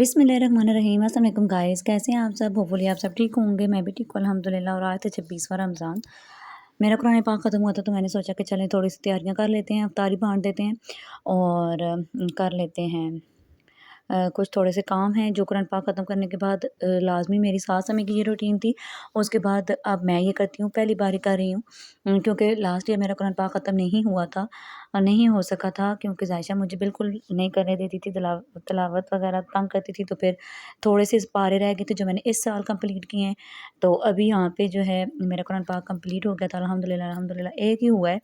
बिस्मिल्लाहिर्रहमानिर्रहीम। अस्सलाम वालेकुम गाइस, कैसे हैं आप सब? होपफुली आप सब ठीक होंगे। मैं भी ठीक हूँ अल्हम्दुलिल्लाह। और आज था 26वां रमज़ान। मेरा कुरान पाक ख़त्म हुआ था तो मैंने सोचा कि चलें थोड़ी सी तैयारियां कर लेते हैं, अफ्तारी बांट देते हैं और कर लेते हैं कुछ थोड़े से काम हैं जो कुरान पाक ख़त्म करने के बाद लाज़मी मेरी सास समय की ये रूटीन थी। उसके बाद अब मैं ये करती हूँ, पहली बार ही कर रही हूँ क्योंकि लास्ट ईयर मेरा कुरान पाक ख़त्म नहीं हुआ था और नहीं हो सका था क्योंकि जायशा मुझे बिल्कुल नहीं करने देती थी, तिलावत वगैरह तंग करती थी। तो फिर थोड़े से पारे रह गए थे जो मैंने इस साल कंप्लीट किए हैं। तो अभी यहाँ पे जो है मेरा कुरान पाक कंप्लीट हो गया था अल्हम्दुलिल्लाह। अल्हम्दुलिल्लाह एक ही हुआ है,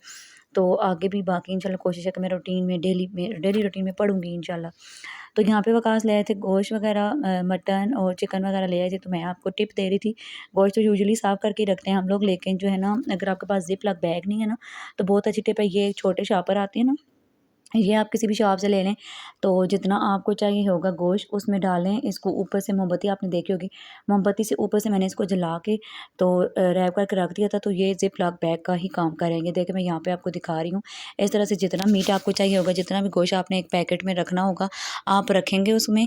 तो आगे भी बाकी इंशाल्लाह कोशिश है कि मैं रूटीन में डेली रूटीन में पढ़ूंगी इंशाल्लाह। तो यहाँ पे वकास ले आए थे गोश्त वगैरह, मटन और चिकन वगैरह ले आए थे। तो मैं आपको टिप दे रही थी, गोश्त तो यूजुअली साफ़ करके ही रखते हैं हम लोग, लेकिन जो है ना अगर आपके पास जिप लॉक बैग नहीं है ना तो बहुत अच्छी टिप है, ये छोटे शॉपर आती है ना, ये आप किसी भी शॉप से ले लें। तो जितना आपको चाहिए होगा गोश्त उसमें डालें इसको, ऊपर से मोमबत्ती आपने देखी होगी, मोमबत्ती से ऊपर से मैंने इसको जला के तो रैप करके रख दिया था। तो ये जिप लॉक बैग का ही काम करेंगे। देखिए मैं यहाँ पे आपको दिखा रही हूँ। इस तरह से जितना मीट आपको चाहिए होगा, जितना भी गोश्त आपने एक पैकेट में रखना होगा आप रखेंगे उसमें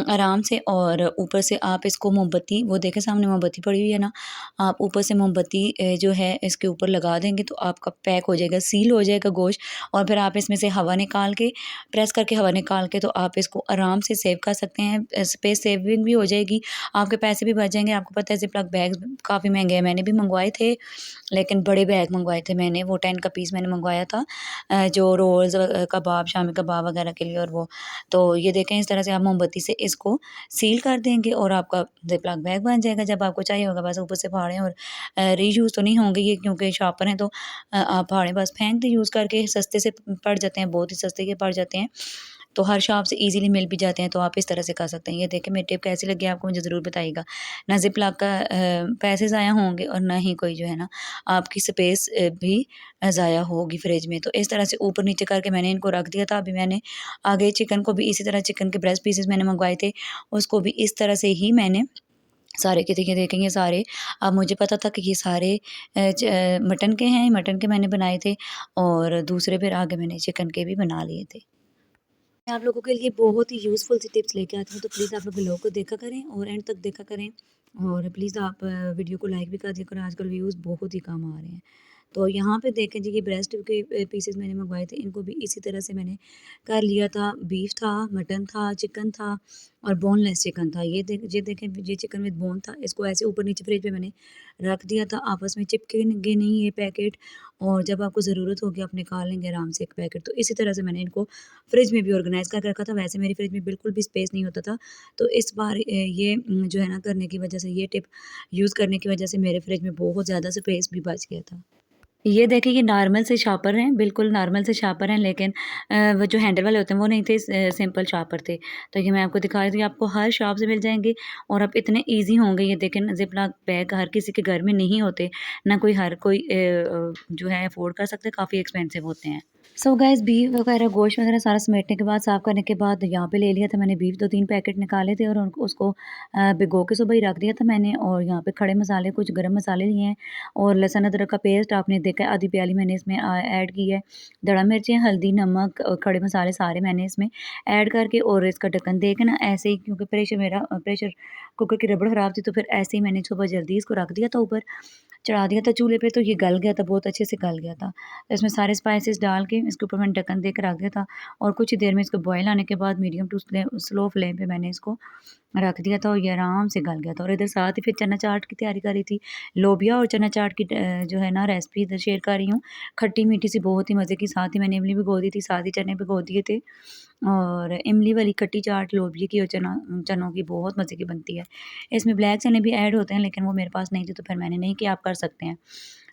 आराम से। और ऊपर से आप इसको मोमबत्ती, वो देखें सामने मोमबत्ती पड़ी हुई है ना, आप ऊपर से मोमबत्ती जो है इसके ऊपर लगा देंगे तो आपका पैक हो जाएगा, सील हो जाएगा गोश्त। और फिर आप इसमें से हवा निकाल के, प्रेस करके हवा निकाल के तो आप इसको आराम से सेव कर सकते हैं। स्पेस सेविंग भी हो जाएगी, आपके पैसे भी बच जाएंगे। आपको पता है जिप लॉक बैग काफ़ी महंगे हैं, मैंने भी मंगवाए थे लेकिन बड़े बैग मंगवाए थे मैंने, वो 10 का पीस मैंने मंगवाया था जो रोल्स कबाब, शामी कबाब वगैरह के लिए। और वो तो ये देखें इस तरह से आप मोमबत्ती से इसको सील कर देंगे और आपका जिप लॉक बैग बन जाएगा। जब आपको चाहिए होगा बस ऊपर से फाड़ें। और रीयूज़ तो नहीं होंगे ये क्योंकि शॉपर हैं, तो आप फाड़ें बस, फेंक दें यूज़ करके, सस्ते से पड़ जाते हैं, बहुत ही सस्ते के पड़ जाते हैं। तो हर शॉप से इजीली मिल भी जाते हैं, तो आप इस तरह से कर सकते हैं। ये देखें मेरी टिप कैसी लगी आपको मुझे ज़रूर बताइएगा। ना जिप लॉक का पैसे ज़ाया होंगे और ना ही कोई जो है ना आपकी स्पेस भी ज़ाया होगी फ्रिज में। तो इस तरह से ऊपर नीचे करके मैंने इनको रख दिया था। अभी मैंने आगे चिकन को भी इसी तरह, चिकन के ब्रेस्ट पीसेस मैंने मंगवाए थे, उसको भी इस तरह से ही मैंने सारे के देखिए देखेंगे सारे। अब मुझे पता था कि ये सारे मटन के हैं, मटन के मैंने बनाए थे और दूसरे फिर आगे मैंने चिकन के भी बना लिए थे। मैं आप लोगों के लिए बहुत ही यूज़फुल सी टिप्स लेके आती हूँ, तो प्लीज़ आप लोग व्लॉग को देखा करें और एंड तक देखा करें। और प्लीज़ आप वीडियो को लाइक भी कर दिया करें, आजकल व्यूज़ बहुत ही कम आ रहे हैं। तो यहाँ पे देखें जी, ये ब्रेस्ट के पीसेस मैंने मंगवाए थे, इनको भी इसी तरह से मैंने कर लिया था। बीफ था, मटन था, चिकन था और बोनलेस चिकन था। ये देखें, ये चिकन विद बोन था। इसको ऐसे ऊपर नीचे फ्रिज में मैंने रख दिया था, आपस में चिपकेंगे नहीं ये पैकेट। और जब आपको ज़रूरत होगी आप निकाल लेंगे आराम से एक पैकेट। तो इसी तरह से मैंने इनको फ्रिज में भी ऑर्गेनाइज़ करके रखा था। वैसे मेरी फ्रिज में बिल्कुल भी स्पेस नहीं होता था, तो इस बार ये जो है ना करने की वजह से, ये टिप यूज़ करने की वजह से मेरे फ्रिज में बहुत ज़्यादा स्पेस भी बच गया था। ये देखिए ये नॉर्मल से शॉपर हैं, बिल्कुल नॉर्मल से शॉपर हैं, लेकिन वो जो हैंडल वाले होते हैं वो नहीं थे, सिंपल शॉपर थे। तो ये मैं आपको दिखा रही थी, आपको हर शॉप से मिल जाएंगे और अब इतने ईजी होंगे। ये देखें जिप लॉक बैग हर किसी के घर में नहीं होते, ना कोई हर कोई जो है अफोर्ड कर सकते, काफ़ी एक्सपेंसिव होते हैं। सो गाइस बीफ वगैरह, गोश्त वगैरह सारा समेटने के बाद, साफ़ करने के बाद यहाँ पे ले लिया था मैंने बीफ। 2-3 पैकेट निकाले थे और उसको भिगो के सुबह ही रख दिया था मैंने। और यहाँ पे खड़े मसाले, कुछ गरम मसाले लिए हैं और लहसुन अदरक का पेस्ट आपने देखा आधी प्याली मैंने इसमें ऐड की है। दड़ा मिर्चें, हल्दी, नमक और खड़े मसाले सारे मैंने इसमें ऐड करके, और इसका ढक्कन दे के ना ऐसे ही, क्योंकि प्रेशर कुकर की रबड़ ख़राब थी, तो फिर ऐसे ही मैंने सुबह जल्दी इसको रख दिया था, ऊपर चढ़ा दिया था चूल्हे पे। तो ये गल गया था, बहुत अच्छे से गल गया था। तो इसमें सारे स्पाइसेस डाल के इसके ऊपर मैंने ढक्कन दे के रख दिया था और कुछ ही देर में इसको बॉयल आने के बाद मीडियम टू स्लो फ्लेम पे मैंने इसको रख दिया था और ये आराम से गल गया था। और इधर साथ ही फिर चना चाट की तैयारी करी थी। लोबिया और चना चाट की जो है ना रेसिपी इधर शेयर कर रही हूँ। खट्टी मीठी सी बहुत ही मज़े की, साथ ही मैंने इमली भिगो दी थी, साथ ही चने भिगो दिए थे। और इमली वाली खट्टी चाट लोबिया की और चनों की बहुत मज़े की बनती है। इसमें ब्लैक चने भी ऐड होते हैं, लेकिन वो मेरे पास नहीं थे तो फिर मैंने नहीं किया, आप कर सकते हैं।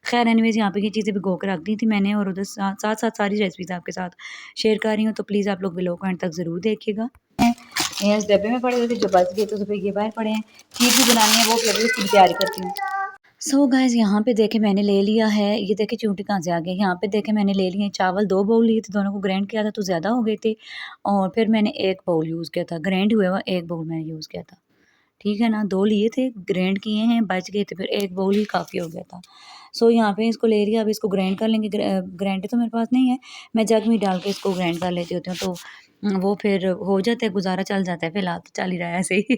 खैर एनीवेज़ यहाँ पे ये चीज़ें भिगो के रख दी थी मैंने और उधर साथ-साथ सारी रेसिपीज़ आपके साथ शेयर कर रही हूँ, तो प्लीज़ आप लोग व्लॉग को एंड तक ज़रूर देखिएगा। ये इस डब्बे में पड़े हुए थे, जो बच गए तो फिर ये बाहर पड़े हैं। खीर भी बनानी है, वो फिर भी उसकी भी तैयारी करती हूँ। सो गाइस यहाँ पे देखें मैंने ले लिया है, ये देखें चूंटी कहाँ से आ गई। यहाँ पे देखें मैंने ले लिए हैं चावल, 2 बाउल लिए थे, दोनों को ग्राइंड किया था तो ज़्यादा हो गए थे। और फिर मैंने 1 बाउल यूज़ किया था, ग्राइंड हुआ हुआ 1 बाउल मैंने यूज़ किया था। ठीक है ना, 2 लिए थे, ग्राइंड किए हैं, बच गए थे, फिर 1 बाउल ही काफ़ी हो गया था। सो यहाँ पे इसको ले लिया, अब इसको ग्राइंड कर लेंगे। ग्राइंडर तो मेरे पास नहीं है, मैं जग में डाल के इसको ग्राइंड कर लेती होती हूँ। तो वो फिर हो जाता है, गुज़ारा चल जाता है, फ़िलहाल तो चल ही रहा है ऐसे ही।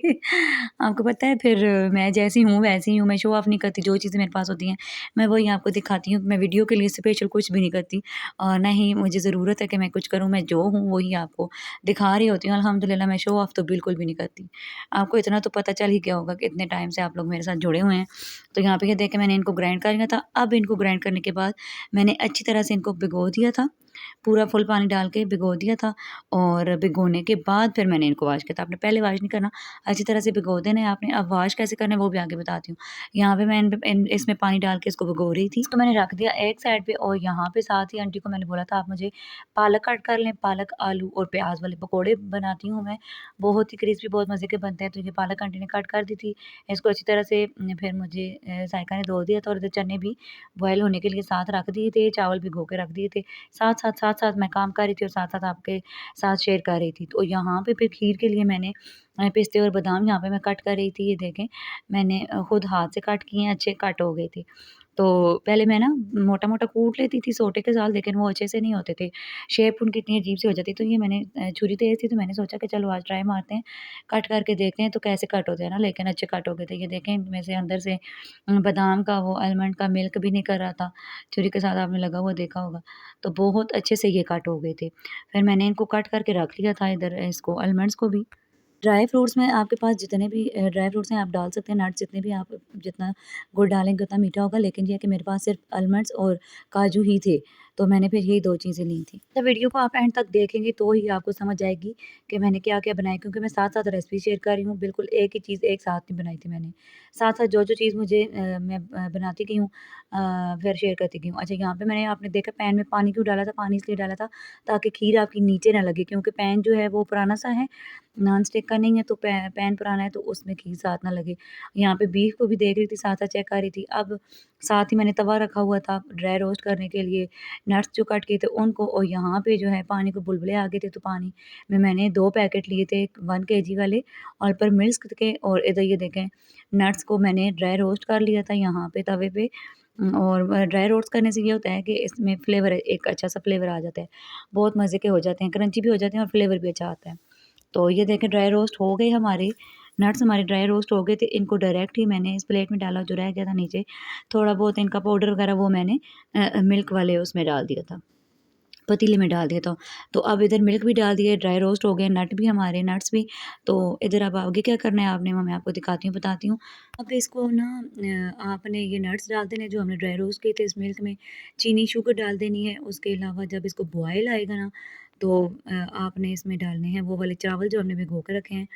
आपको पता है फिर मैं जैसी हूँ वैसी ही हूँ, मैं शो ऑफ़ नहीं करती, जो चीज़ें मेरे पास होती हैं, मैं वही आपको दिखाती हूँ। मैं वीडियो के लिए स्पेशल कुछ भी नहीं करती और ना ही मुझे ज़रूरत है कि मैं कुछ करूँ, मैं जो हूँ वही आपको दिखा रही होती हूँ। अल्हम्दुलिल्लाह मैं शो ऑफ़ तो बिल्कुल भी नहीं करती। आपको इतना तो पता चल ही गया होगा कि इतने टाइम से आप लोग मेरे साथ जुड़े हुए हैं। तो यहाँ पे ये देखें मैंने इनको ग्राइंड कर लिया था। अब इनको ग्राइंड करने के बाद मैंने अच्छी तरह से इनको भिगो दिया था। पूरा फुल पानी डाल के भिगो दिया था और भिगोने के बाद फिर मैंने इनको वॉश किया था। आपने पहले वॉश नहीं करना, अच्छी तरह से भिगो देना है आपने। अब वॉश कैसे करना है वो भी आगे बताती हूँ। यहाँ पे मैं इसमें पानी डाल के इसको भिगो रही थी। इसको मैंने रख दिया एक साइड पे और यहाँ पे साथ ही आंटी को मैंने बोला था आप मुझे पालक कट कर लें। पालक, आलू और प्याज़ वाले पकौड़े बनाती हूँ मैं, बहुत ही क्रिस्पी, बहुत मज़े के बनते हैं। तो ये पालक आंटी ने कट कर दी थी। इसको अच्छी तरह से फिर मुझे ज़ायका ने धो दिया था और इधर चने भी बॉयल होने के लिए साथ रख दिए थे, चावल भिगो के रख दिए थे। साथ-साथ मैं काम कर रही थी और साथ-साथ आपके साथ शेयर कर रही थी। तो यहाँ पे फिर खीर के लिए मैंने पिस्ते और बादाम यहाँ पे मैं कट कर रही थी। ये देखें मैंने खुद हाथ से कट किए हैं, अच्छे कट हो गए थे। तो पहले मैं ना मोटा-मोटा कूट लेती थी सोटे के साथ, लेकिन वो अच्छे से नहीं होते थे। शेप उनकी इतनी अजीब-सी हो जाती। तो ये मैंने छुरी तेज़ थी तो मैंने सोचा कि चलो आज ट्राई मारते हैं, कट करके देखते हैं तो कैसे कट होते हैं ना, लेकिन अच्छे कट हो गए थे। ये देखें इनमें से अंदर से बादाम का वो आलमंड का मिल्क भी निकल रहा था। छुरी के साथ आपने लगा हुआ देखा होगा। तो बहुत अच्छे से ये कट हो गए थे। फिर मैंने इनको कट करके रख लिया था इधर इसको आलमंड्स को भी। ड्राई फ्रूट्स में आपके पास जितने भी ड्राई फ्रूट्स हैं आप डाल सकते हैं, नट्स जितने भी आप जितना गुड़ डालेंगे उतना मीठा होगा, लेकिन ये है कि मेरे पास सिर्फ आलमंड्स और काजू ही थे, तो मैंने फिर यही 2 चीज़ें ली थी। तो वीडियो को आप एंड तक देखेंगे तो ही आपको समझ आएगी कि मैंने क्या-क्या बनाया, क्योंकि मैं साथ-साथ रेसिपी शेयर कर रही हूँ, बिल्कुल एक ही चीज़ एक साथ नहीं बनाई थी मैंने। साथ-साथ जो-जो चीज़ मुझे मैं बनाती गई हूँ फिर शेयर करती गई हूँ। अच्छा यहाँ पे मैंने आपने देखा पैन में पानी क्यों डाला था? पानी इसलिए डाला था ताकि खीर आपकी नीचे ना लगे, क्योंकि पैन जो है वो पुराना-सा है, नॉन स्टिक का नहीं है, तो पैन पुराना है तो उसमें घी साथ ना लगे। यहाँ पे बीफ को भी देख रही थी, साथ-साथ चेक कर रही थी। अब साथ ही मैंने तवा रखा हुआ था ड्राई रोस्ट करने के लिए, नट्स जो कट किए थे उनको, और यहाँ पे जो है पानी को बुलबुले आ गए थे, तो पानी में मैंने 2 पैकेट लिए थे 1 केजी वाले और पर मिल्क के, और इधर ये देखें नट्स को मैंने ड्राई रोस्ट कर लिया था यहाँ पे तवे पे। और ड्राई रोस्ट करने से ये होता है कि इसमें फ्लेवर एक अच्छा-सा फ्लेवर आ जाता है। बहुत मज़े के हो जाते हैं, क्रंची भी हो जाते हैं और फ्लेवर भी अच्छा आता है। तो ये देखें ड्राई रोस्ट हो गए हमारे, नट्स हमारे ड्राई रोस्ट हो गए थे। इनको डायरेक्ट ही मैंने इस प्लेट में डाला, जो रह गया था नीचे, थोड़ा बहुत इनका पाउडर वगैरह वो मैंने मिल्क वाले उसमें डाल दिया था, पतीले में डाल दिया था। तो अब इधर मिल्क भी डाल दिए, ड्राई रोस्ट हो गए, नट भी हमारे नट्स भी। तो इधर अब आगे क्या करना है आपने, वो मैं आपको दिखाती हूँ, बताती हूँ। अब इसको ना आपने ये नट्स डाल देने जो हमने ड्राई रोस्ट किए थे इस मिल्क में, चीनी शुगर डाल देनी है। उसके अलावा जब इसको बॉयल आएगा ना, तो आपने इसमें डालने हैं वो वाले चावल जो हमने भिगो के रखे हैं,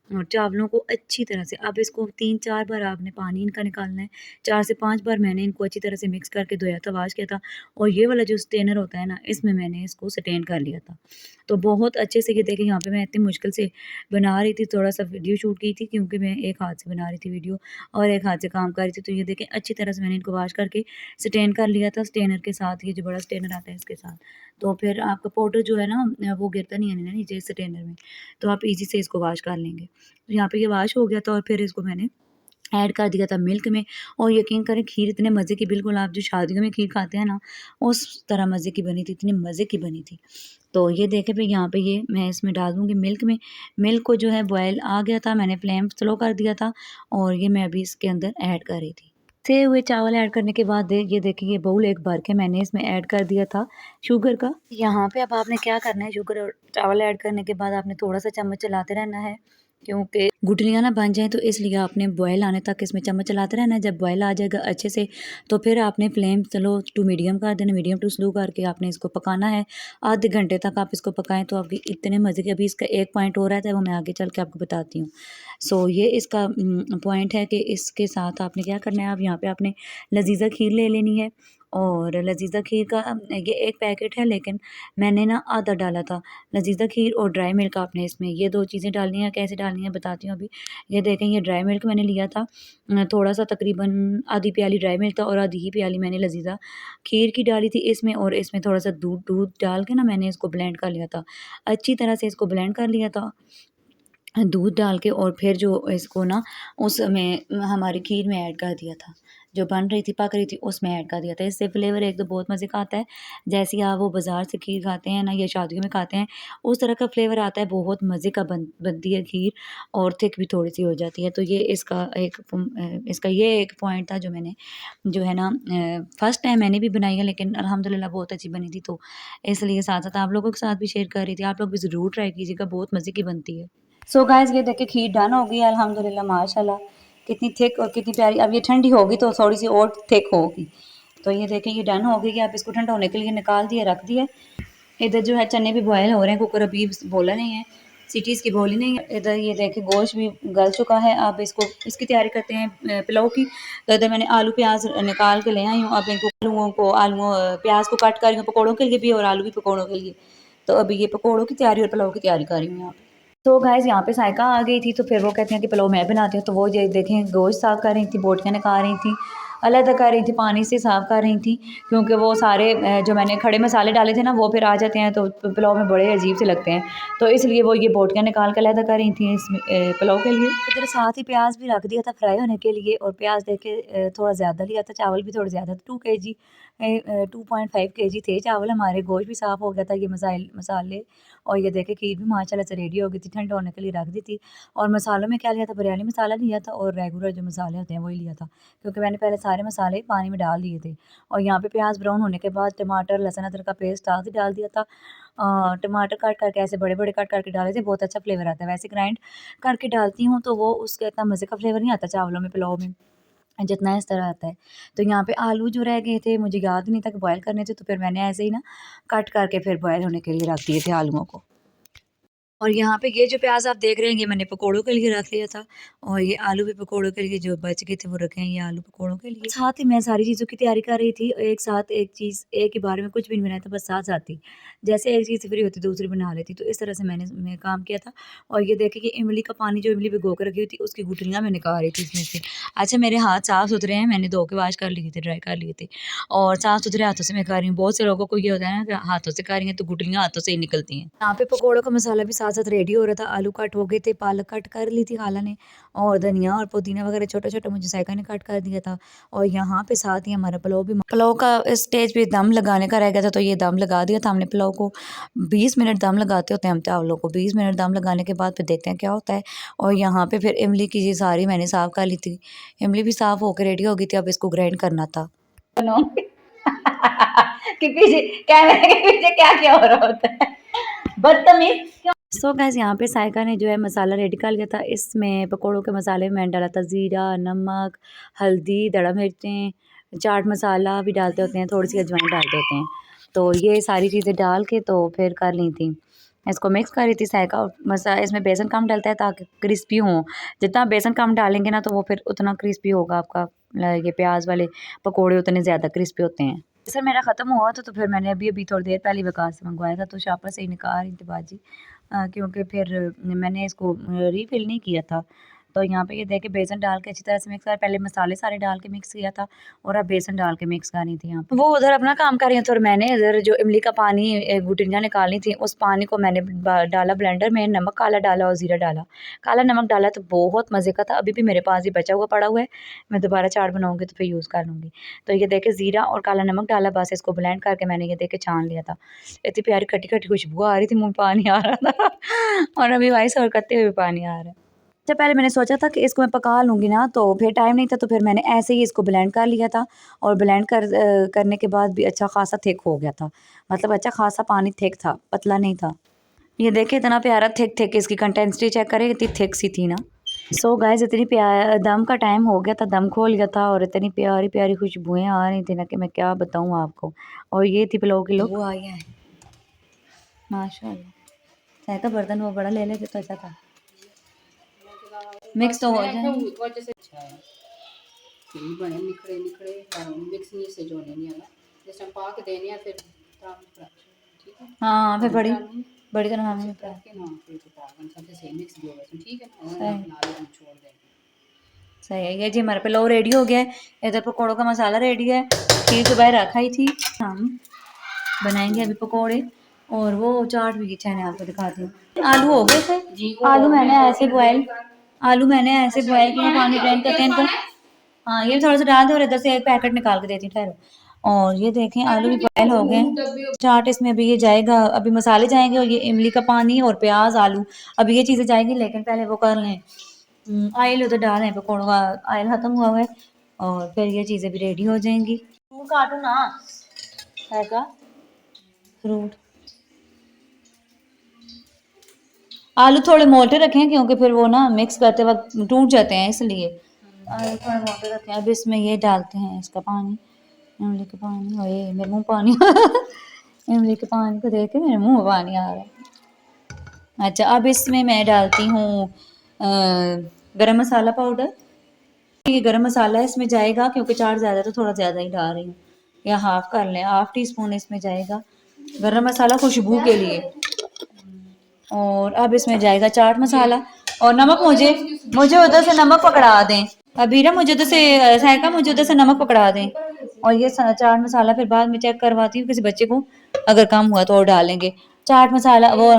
और चावलों को अच्छी तरह से, अब इसको 3-4 बार आपने पानी इनका निकालना है, 4 से 5 बार मैंने इनको अच्छी तरह से मिक्स करके धोया था, वॉश किया था, और ये वाला जो स्ट्रेनर होता है ना, इसमें मैंने इसको स्ट्रेन कर लिया था। तो बहुत अच्छे से ये देखिए यहाँ पे मैं इतनी मुश्किल से बना रही थी, थोड़ा-सा वीडियो शूट की थी क्योंकि मैं एक हाथ से बना रही थी वीडियो और एक हाथ से काम कर रही थी। तो ये देखें अच्छी तरह से मैंने इनको वॉश करके स्ट्रेन कर लिया था, स्ट्रेनर के साथ, ये जो बड़ा स्ट्रेनर आता है इसके साथ। तो फिर आपका पाउडर जो है ना वो गिरता नहीं है ना नीचे स्ट्रेनर में, तो आप ईज़ी से इसको वॉश कर लेंगे। तो यहाँ पे ये वॉश हो गया था और फिर इसको मैंने ऐड कर दिया था मिल्क में, और यकीन करें खीर इतने मज़े की, बिल्कुल आप जो शादियों में खीर खाते हैं ना, उस तरह मज़े की बनी थी, इतनी मज़े की बनी थी। तो ये देखें फिर यहाँ पे ये मैं इसमें डाल दूँगी मिल्क में। मिल्क को जो है बॉयल आ गया था, मैंने फ्लेम स्लो कर दिया था और ये मैं अभी इसके अंदर ऐड कर रही थी। सेे हुए चावल ऐड करने के बाद ये देखिए ये बाउल एक भर के मैंने इसमें ऐड कर दिया था शुगर का। यहाँ पे अब आपने क्या करना है, शुगर और चावल ऐड करने के बाद आपने थोड़ा-सा चम्मच चलाते रहना है, क्योंकि गुठलियाँ ना बन जाएँ, तो इसलिए आपने बॉयल आने तक इसमें चम्मच चलाते रहना है। जब बॉयल आ जाएगा अच्छे से, तो फिर आपने फ्लेम स्लो टू मीडियम कर देना, मीडियम टू स्लो करके आपने इसको पकाना है। आधे घंटे तक आप इसको पकाएँ तो आपकी इतने मज़े की, अभी इसका एक पॉइंट और रहता है, वो मैं आगे चल के आपको बताती हूँ। सो ये इसका पॉइंट है कि इसके साथ आपने क्या करना है, अब यहाँ पे आपने लज़ीज़ा खीर ले लेनी है, और लज़ीज़ा खीर का ये एक पैकेट है, लेकिन मैंने ना आधा डाला था। लज़ीज़ा खीर और ड्राई मिल्क आपने इसमें ये 2 चीज़ें डालनी है, कैसे डालनी है बताती हूँ अभी। ये देखें ये ड्राई मिल्क मैंने लिया था, थोड़ा-सा तकरीबन आधी प्याली ड्राई मिल्क था और आधी ही प्याली मैंने लज़ीज़ा खीर की डाली थी इसमें, और इसमें थोड़ा-सा दूध दूध डाल के ना मैंने इसको ब्लेंड कर लिया था। अच्छी तरह से इसको ब्लेंड कर लिया था दूध डाल के, और फिर जो इसको ना उसमें हमारी खीर में ऐड कर दिया था। जो बन रही थी पक रही थी उसमें ऐड कर दिया था। इससे फ्लेवर एक तो बहुत मज़े का आता है, जैसे आप वो बाज़ार से खीर खाते हैं ना या शादियों में खाते हैं उस तरह का फ्लेवर आता है, बहुत मज़े का बनती है खीर और थिक भी थोड़ी सी हो जाती है। तो ये इसका ये एक पॉइंट था जो मैंने जो है ना फर्स्ट टाइम मैंने भी बनाई है, लेकिन अल्हम्दुलिल्लाह बहुत अच्छी बनी थी, तो इसलिए साथ साथ आप लोगों के साथ भी शेयर कर रही थी। आप लोग भी ज़रूर ट्राई कीजिएगा, बहुत मज़े की बनती है। सो गाइस ये देखिए खीर डन हो गई है अल्हम्दुलिल्लाह माशाल्लाह, कितनी थिक और कितनी प्यारी। अब ये ठंडी होगी तो थोड़ी सी और थिक होगी। तो ये देखिए ये डन हो गई है। आप इसको ठंडा होने के लिए निकाल दिए, रख दिए। इधर जो है चने भी बॉयल हो रहे हैं, कुकर अभी बोला नहीं है, सीटीज़ की बोली नहीं है। इधर ये देखिए गोश्त भी गल चुका है। अब इसकी तैयारी करते हैं पुलाव की। तो इधर मैंने आलू प्याज निकाल के ले आई हूँ। अब इनको आलू प्याज को कट कर रही हूँ पकौड़ों के लिए भी और आलू भी पकौड़ों के लिए। तो अभी ये पकौड़ों की तैयारी और पुलाव की तैयारी कर रही हूँ यहाँ पे। तो गाइस यहाँ पे साइका आ गई थी, तो फिर वो कहती हैं कि पुलाव मैं बनाती हूँ। तो वो ये देखें गोश्त साफ़ कर रही थी, बोटियाँ निकाल रही थी, अलग कर रही थी, पानी से साफ़ कर रही थी, क्योंकि वो सारे जो मैंने खड़े मसाले डाले थे ना वो फिर आ जाते हैं तो पुलाव में बड़े अजीब से लगते हैं। तो इसलिए वो ये बोटियाँ निकाल कर अलग कर रही थी इसमें पुलाव के लिए। इधर साथ ही प्याज भी रख दिया था फ्राई होने के लिए, और प्याज देखे थोड़ा ज़्यादा लिया था, चावल भी थोड़े ज़्यादा था, 2.5 केजी थे चावल हमारे। गोश्त भी साफ़ हो गया था, ये मसाले और ये देखे खीर भी माशाल्लाह से रेडी हो गई थी, ठंडा होने के लिए रख दी थी। और मसालों में क्या लिया था, बिरयानी मसाला लिया था और रेगुलर जो मसाले होते हैं वही लिया था, क्योंकि मैंने पहले सारे मसाले पानी में डाल दिए थे। और यहाँ पे प्याज ब्राउन होने के बाद टमाटर लहसुन अदरक का पेस्ट साथ ही डाल दिया था। टमाटर कट करके ऐसे बड़े बड़े कट करके डाले थे, बहुत अच्छा फ्लेवर आता है। वैसे ग्राइंड करके डालती हूँ तो वो उसका इतना मज़े का फ्लेवर नहीं आता चावलों में पुलाव में जितना इस तरह आता है। तो यहाँ पे आलू जो रह गए थे मुझे याद नहीं था कि बॉयल करने थे, तो फिर मैंने ऐसे ही ना कट करके फिर बॉयल होने के लिए रख दिए थे आलूओं को। और यहाँ पे ये जो प्याज़ आप देख रहे हैं ये मैंने पकोड़ों के लिए रख लिया था, और ये आलू भी पकोड़ों के लिए जो बच गए थे वो रखे हैं, ये आलू पकोड़ों के लिए। साथ ही मैं सारी चीज़ों की तैयारी कर रही थी, एक साथ एक चीज़ एक ही बार में कुछ भी नहीं बनाया था, बस साथ-साथ ही। जैसे एक चीज़ फ्री होती दूसरी बना लेती, तो इस तरह से मैं काम किया था। और ये देखिए कि इमली का पानी जो इमली भिगो के रखी हुई थी उसकी गुठलियाँ मैं निकाल रही थी इसमें से। अच्छा मेरे हाथ साफ़-सुथरे हैं, मैंने धो के वॉश कर लिए थे, ड्राई कर लिए थे, और साफ़-सुथरे हाथों से मैं कर रही हूँ। बहुत से लोगों को ये होता है ना कि हाथों से कर रही हैं तो गुठलियाँ हाथों से ही निकलती हैं। यहाँ पे पकोड़ों का मसाला भी साथ-साथ रेडी हो रहा था, आलू कट हो गए थे, पालक कट कर ली थी खाला ने, और धनिया और पुदीना वगैरह छोटा-छोटा मुझे साइका ने कट कर दिया था। और यहाँ पे साथ ही हमारा पुलाव का स्टेज पे दम लगाने का रह गया था, तो ये दम लगा दिया था हमने पुलाव को। 20 मिनट दम लगाते होते हैं हम चावलों को, 20 मिनट दम लगाने के बाद फिर देखते हैं क्या होता है। और यहाँ पे फिर इमली की ये सारी मैंने साफ़ कर ली थी, इमली भी साफ़ होकर रेडी हो गई थी, अब इसको ग्राइंड करना था। कि पीछे कैमरे के पीछे क्या-क्या हो रहा होता है, बदतमीज़। सो गाइस यहाँ पे साइका ने जो है मसाला रेडी कर लिया था। इसमें पकोड़ों के मसाले में मैंने डाला था ज़ीरा, नमक, हल्दी, दड़ा मिर्चें, चाट मसाला भी डालते होते हैं, थोड़ी-सी अजवाइन डालते होते हैं। तो ये सारी चीज़ें डाल के तो फिर कर ली थी। इसको मिक्स कर रही थी साइका, और इसमें बेसन कम डलता है ताकि क्रिस्पी हो। जितना बेसन कम डालेंगे ना तो वो फिर उतना क्रिस्पी होगा आपका ये प्याज़ वाले पकोड़े उतने ज़्यादा क्रिस्पी होते हैं। बेसन मेरा ख़त्म हुआ था तो फिर मैंने अभी थोड़ी देर पहले वकार से मंगवाया था, तो शापा से ही निकाल रही थी बाजी, क्योंकि फिर मैंने इसको रीफ़िल नहीं किया था। तो यहाँ पे ये देखिए बेसन डाल के अच्छी तरह से मिक्स कर, पहले मसाले सारे डाल के मिक्स किया था और अब बेसन डाल के मिक्स कर रही थी यहाँ पे। वो उधर अपना काम कर रही हैं, तो और मैंने इधर जो इमली का पानी गुठलियाँ निकालनी थी, उस पानी को मैंने डाला ब्लेंडर में, नमक काला डाला और ज़ीरा डाला। काला नमक डाला तो बहुत मज़े का था, अभी भी मेरे पास ये बचा हुआ पड़ा हुआ है, मैं दोबारा चाट बनाऊँगी तो फिर यूज़ कर लूँगी। तो ये देखिए ज़ीरा और काला नमक डाला, बस इसको ब्लेंड करके मैंने ये देखिए छान लिया था। इतनी प्यारी खट्टी-खट्टी खुशबू आ रही थी, मुँह में पानी आ रहा था और अभी वॉइस ओवर करते हुए पानी आ रहा है। अच्छा पहले मैंने सोचा था कि इसको मैं पका लूँगी ना, तो फिर टाइम नहीं था, तो फिर मैंने ऐसे ही इसको ब्लेंड कर लिया था, और ब्लेंड करने के बाद भी अच्छा ख़ासा थिक हो गया था। मतलब अच्छा ख़ासा पानी थिक था, पतला नहीं था। ये देखिए इतना प्यारा थिक इसकी कंसिस्टेंसी चेक करें, इतनी थिक सी थी ना। सो गाइस इतनी दम का टाइम हो गया था, दम खोल गया था, और इतनी प्यारी-प्यारी खुशबुएँ आ रही थी ना कि मैं क्या बताऊँ आपको। और ये थी पुलाव की लुक। वो आई है माशाल्लाह। चाय का बर्तन वो बड़ा ले लेते तो अच्छा था। मिक्स तो हो जाए। बने निखड़े निखड़े मिक्स नहीं से जोड़ने नहीं आना, जैसे हम पा के देने फिर ठीक है। हाँ फिर बड़ी तरह हमें के ना फिर सबसे सही मिक्स भी होगा ठीक है ना, हम छोड़ देंगे। सही है। ये जी हमारा पुलाव रेडी हो गया है, इधर पकौड़ों का मसाला रेडी है, खीर सुबह रखा ही थी। हम बनाएंगे अभी पकौड़े, और वो चाट भी किचन है आपको दिखाती हूँ। आलू हो गए थे, आलू मैंने ऐसे बॉयल किया, पानी ड्रेन करके इनको। हाँ ये थोड़ा सा डाल दो और इधर से एक पैकेट निकाल के देती हूँ ठहरो। और ये देखें आलू भी बॉयल हो गए। चाट इसमें अभी ये जाएगा, अभी मसाले जाएंगे और ये इमली का पानी और प्याज आलू, अभी ये चीज़ें जाएंगी, लेकिन पहले वो कर लें ऑयल उधर डाल लें, पकौड़ों का ऑयल ख़त्म हुआ हुआ है और फिर ये चीज़ें भी रेडी हो जाएंगी। फ्रूट काटो ना है का फ्रूट, आलू थोड़े मोटे रखें क्योंकि फिर वो ना मिक्स करते वक्त टूट जाते हैं, इसलिए आलू थोड़े मोटे रखें। अब इसमें ये डालते हैं इसका पानी, इमली का पानी। ओए मेरे मुंह पानी इमली के पानी को देख के मेरे मुंह में पानी आ रहा है। अच्छा अब इसमें मैं डालती हूँ गरम मसाला पाउडर। ये गरम मसाला इसमें जाएगा क्योंकि चाट ज़्यादा तो थोड़ा ज़्यादा ही डाल रही हूँ, या हाफ कर लें, हाफ टी स्पून इसमें जाएगा गरम मसाला खुशबू के लिए। और अब इसमें जाएगा चाट मसाला और नमक। मुझे मुझे उधर से नमक पकड़ा दें अबीरा, मुझे उधर से सहका, मुझे उधर से नमक पकड़ा दें। और ये चाट मसाला फिर बाद में चेक करवाती हूँ किसी बच्चे को, अगर कम हुआ तो और डालेंगे चाट मसाला। वो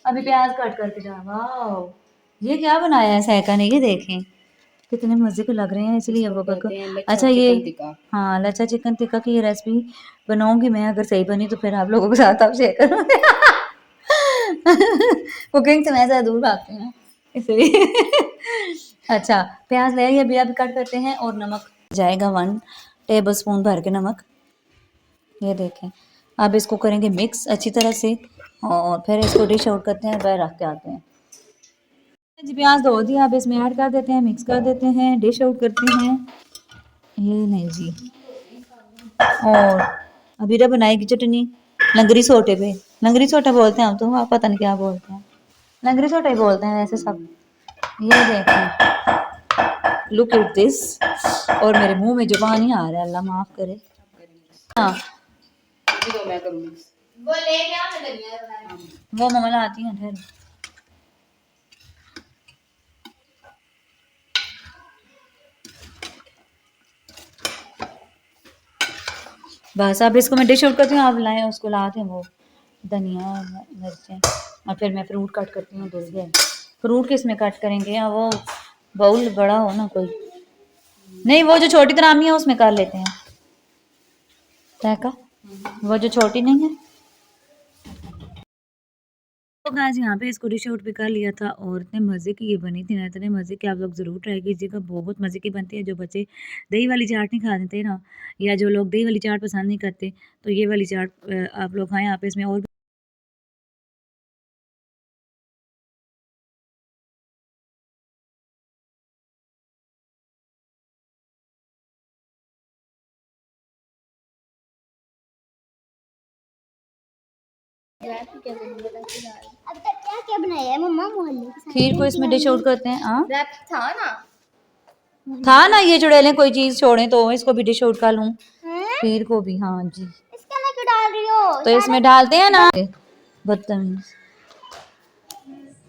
अभी प्याज कट करके डाल। वाह ये क्या बनाया है सहका ने, ये देखें कितने मज़े के लग रहे हैं, इसलिए अब को। अच्छा ये हाँ लच्छा चिकन टिक्का की ये रेसिपी बनाऊंगी मैं, अगर सही बनी तो फिर आप लोगों के साथ आप शेयर करूँगी। कुकिंग से मैं ज़्यादा दूर भागती हूँ इसलिए। अच्छा प्याज ले अभी अभी कट करते हैं और नमक जाएगा 1 टेबल स्पून भर के नमक, ये देखें। अब इसको करेंगे मिक्स अच्छी तरह से और फिर इसको डिश आउट करते हैं, बाहर रख के आते हैं। जी प्याज धो दिया, अब इसमें ऐड कर देते हैं, मिक्स कर देते हैं, डिश आउट करते हैं। ये नहीं जी, और अबीरा बनाएगी चटनी लंगरी सोटे पे। लंगरी सोटा बोलते हैं हम, तो आप पता नहीं क्या बोलते हैं, लंगरी सोटा ही बोलते हैं वैसे सब। ये देखें लुक एट दिस, और मेरे मुंह में जो पानी आ रहा है अल्लाह माफ करे। हाँ वो मम्मा लाती हैं फिर। बस अब इसको मैं डिश आउट करती हूँ, आप लाएं उसको लाते हैं वो धनिया और मिर्चें, और फिर मैं फ्रूट कट करती हूँ। धुल गया फ्रूट किस में कट करेंगे, या वो बाउल बड़ा हो ना कोई, नहीं वो जो छोटी तरामी है उसमें कर लेते हैं का, वो जो छोटी नहीं है। तो गाइस यहाँ पे इसको डिश आउट भी कर लिया था और इतने मज़े की ये बनी थी ना, इतने मज़े की, आप लोग ज़रूर ट्राई कीजिएगा, बहुत मज़े की बनती है। जो बच्चे दही वाली चाट नहीं खा देते ना, या जो लोग दही वाली चाट पसंद नहीं करते, तो ये वाली चाट आप लोग खाएं। आप इसमें और अब तक क्या क्या बनाया है मम्मा मोहल्ले के साथ? खीर को इसमें डिश आउट करते हैं। हाँ रैप था था ना, ये चुड़ैलें कोई चीज़ छोड़ें तो इसको भी डिश आउट कर लूँ, ना। खीर को भी। हाँ जी इसके में क्यों डाल रही हो? तो इसमें डालते हैं ना, बदतमीज।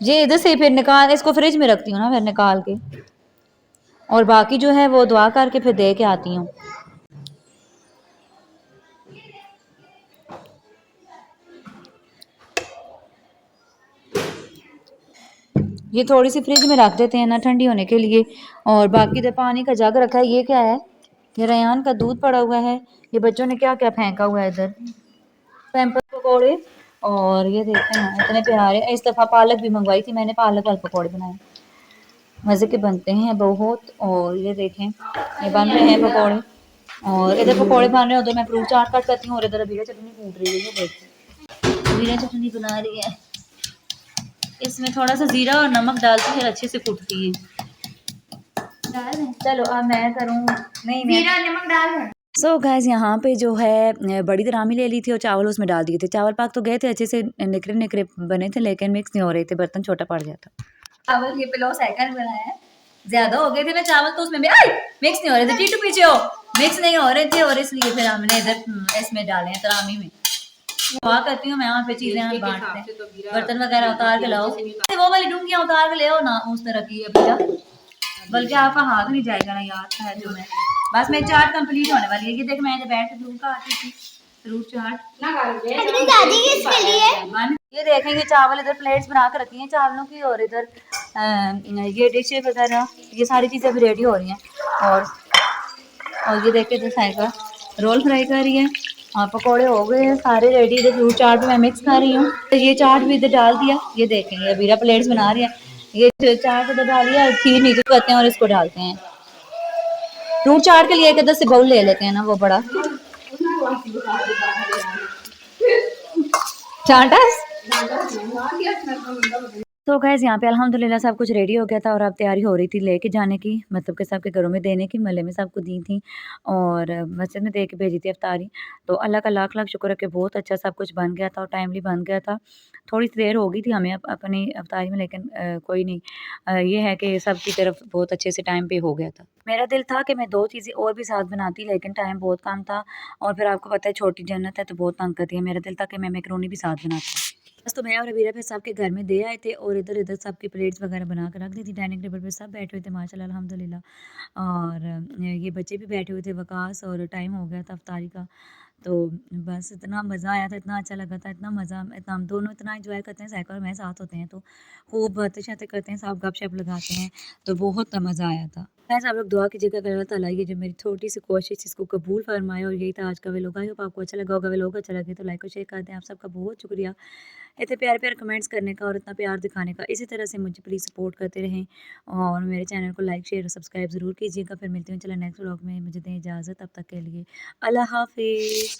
ये इधर से फिर निकाल, इसको फ्रिज में रखती हूँ ना फिर निकाल के, और बाकी जो है वो दुआ करके फिर दे के आती हूँ। ये थोड़ी सी फ्रिज में रख देते हैं ना ठंडी होने के लिए। और बाकी तो पानी का जग रखा है। ये क्या है, ये रेयान का दूध पड़ा हुआ है। ये बच्चों ने क्या क्या फेंका हुआ है इधर, पैम्पर पकौड़े। और ये देखते हैं इतने प्यारे, इस दफ़ा पालक भी मंगवाई थी मैंने, पालक वाले पकौड़े बनाए, मज़े के बनते हैं बहुत। और ये देखें ये बन रहे हैं पकौड़े, और इधर पकौड़े बन रहे हैं, उधर मैं फ्रूट चाट कट करती हूँ, और इधर अबीरा चटनी कूट रही है। ये देखिए अबीरा चटनी बना रही है, इसमें थोड़ा सा ज़ीरा और नमक डालती है, अच्छे से कूटती है। चलो अब मैं करूँ, नहीं ज़ीरा नमक डाल। सो गाइस यहाँ पे जो है बड़ी दरामी ले ली थी और चावल उसमें डाल दिए थे। चावल पाक तो गए थे अच्छे से, निकरे निकरे बने थे, लेकिन मिक्स नहीं हो रहे थे, बर्तन छोटा पड़ गया था। चावल ये पिलो सेकंड बनाया है, ज्यादा हो गए थे ना चावल, तो उसमें मिक्स नहीं हो रहे थे, टीटू पीछे हो, मिक्स नहीं हो रहे थे, और इसलिए फिर हमने इधर इसमें डाले हैं तरामी में। दुआ करती हूँ मैं वहाँ पे चीजें हम बांटते हैं, बर्तन वगैरह उतार के लाओ, वो वाली डूंगियाँ उतार के ले आओ ना उस तरह की है, बल्कि आपका हाथ नहीं जाएगा ना याद है जो मैं। बस मेरी चाट कंप्लीट होने वाली है। ये देख मैं जब बैठ के फ्रूट काट रही थी, फ्रूट चाट ना दादी इसके लिए ये देखेंगे चावल इधर प्लेट्स बना के रखी हैं चावलों की, और इधर ये डिशें वगैरह ये सारी चीज़ें अभी रेडी हो रही हैं। और ये देखिए जो साइका रोल फ्राई कर रही है और पकोड़े हो गए हैं सारे रेडी। इधर फ्रूट चाट भी मैं मिक्स कर रही हूँ, तो ये चाट भी इधर डाल दिया। ये देखें ये अबीरा प्लेट्स बना रही है। ये जो चाट इधर डालिए, खीर नीचे करते हैं और इसको डालते हैं। फ्रूट चाट के लिए एक इधर से बाउल ले लेते हैं ना, वो बड़ा चाटस। तो गैस यहाँ पे अल्हम्दुलिल्लाह सब कुछ रेडी हो गया था और अब तैयारी हो रही थी लेके जाने की, मतलब कि सबके घरों में देने की, महल्ले में सबको दी थी और मस्जिद में दे के भेजी थी अफ्तारी। तो अल्लाह का लाख लाख शुक्र है कि बहुत अच्छा सब कुछ बन गया था और टाइमली बन गया था। थोड़ी सी देर हो गई थी हमें अपनी अफ्तारी में, लेकिन कोई नहीं। ये है कि सबकी तरफ बहुत अच्छे से टाइम पे हो गया था। मेरा दिल था कि मैं 2 चीज़ें और भी साथ बनाती, लेकिन टाइम बहुत कम था और फिर आपको पता है छोटी जन्नत है तो बहुत तंग करती है। मेरा दिल था कि मैं मैकरोनी भी साथ बनाती। बस तो मैं और अबीरा फिर सबके घर में दे आए थे और इधर-इधर सबकी प्लेट्स वगैरह बना के रख दी थी। डाइनिंग टेबल पे सब बैठे हुए थे माशाल्लाह अल्हम्दुलिल्लाह। और ये बच्चे भी बैठे हुए थे वकास, और टाइम हो गया था इफ्तारी का। तो बस इतना मज़ा आया था, इतना अच्छा लगा था, इतना मज़ा, इतना हम दोनों इतना एंजॉय करते हैं, ज़ायका और मैं साथ होते हैं तो खूब बातें-शातें करते हैं, सब गप-शप लगाते हैं, तो बहुत मज़ा आया था। गाइस आप लोग दुआ कीजिएगा कि अल्लाह ताला ये जो मेरी छोटी सी कोशिश इसको कबूल फरमाए। और यही था आज का व्लॉग। आई होप आपको अच्छा लगा होगा। व्लॉग अच्छा लगे तो लाइक और शेयर कर दें। आप सबका बहुत शुक्रिया इतने प्यारे-प्यारे कमेंट्स करने का और इतना प्यार दिखाने का। इसी तरह से मुझे प्लीज़ सपोर्ट करते रहें और मेरे चैनल को लाइक, शेयर और सब्सक्राइब ज़रूर कीजिएगा। फिर मिलती हूँ चलो नेक्स्ट व्लॉग में। मुझे दें इजाज़त, तब तक के लिए अल्लाह हाफ़िज़।